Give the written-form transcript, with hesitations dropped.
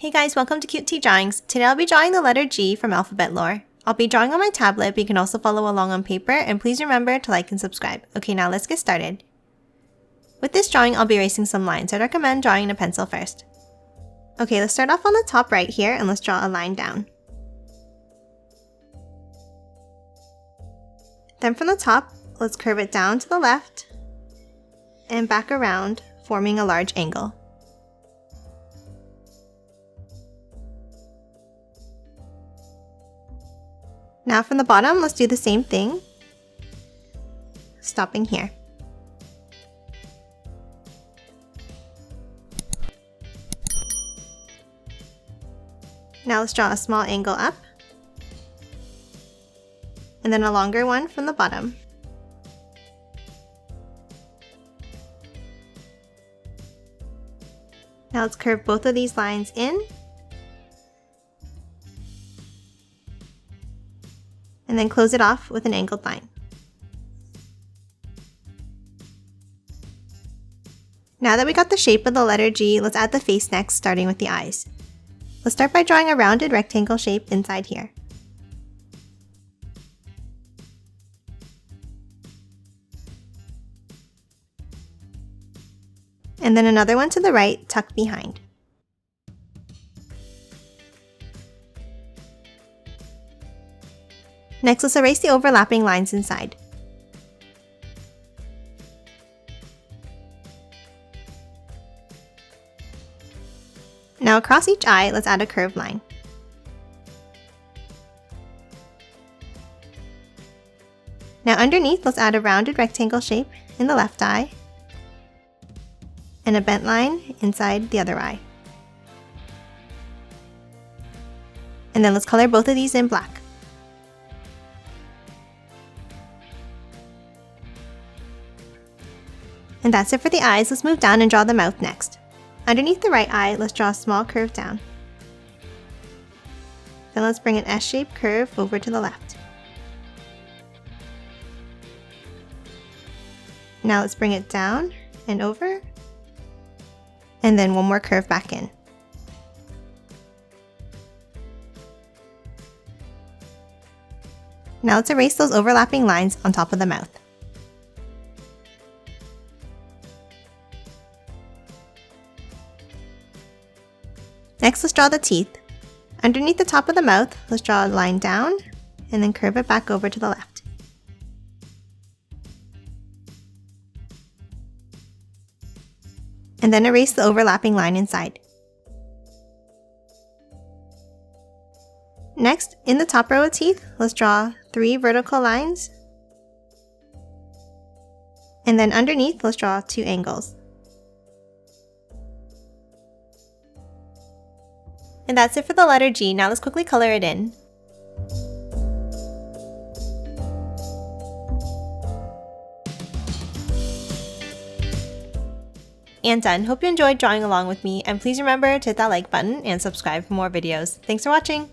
Hey guys, welcome to Cute Tea Drawings. Today I'll be drawing the letter G from alphabet lore. I'll be drawing on my tablet, but you can also follow along on paper, and please remember to like and subscribe. Okay, now let's get started. With this drawing, I'll be erasing some lines. I'd recommend drawing a pencil first. Okay, let's start off on the top right here, and let's draw a line down. Then from the top, let's curve it down to the left, and back around, forming a large angle. Now from the bottom, let's do the same thing, stopping here. Now let's draw a small angle up, and then a longer one from the bottom. Now let's curve both of these lines in, and then close it off with an angled line. Now that we got the shape of the letter G, let's add the face next, starting with the eyes. Let's start by drawing a rounded rectangle shape inside here. And then another one to the right, tucked behind. Next, let's erase the overlapping lines inside. Now across each eye, let's add a curved line. Now underneath, let's add a rounded rectangle shape in the left eye, and a bent line inside the other eye. And then let's color both of these in black. And that's it for the eyes. Let's move down and draw the mouth next. Underneath the right eye, let's draw a small curve down. Then let's bring an S-shaped curve over to the left. Now let's bring it down and over, and then one more curve back in. Now let's erase those overlapping lines on top of the mouth. Next, let's draw the teeth. Underneath the top of the mouth, let's draw a line down, and then curve it back over to the left. And then erase the overlapping line inside. Next, in the top row of teeth, let's draw 3 vertical lines. And then underneath, let's draw 2 angles. And that's it for the letter G. Now let's quickly color it in. And done. Hope you enjoyed drawing along with me, and please remember to hit that like button and subscribe for more videos. Thanks for watching!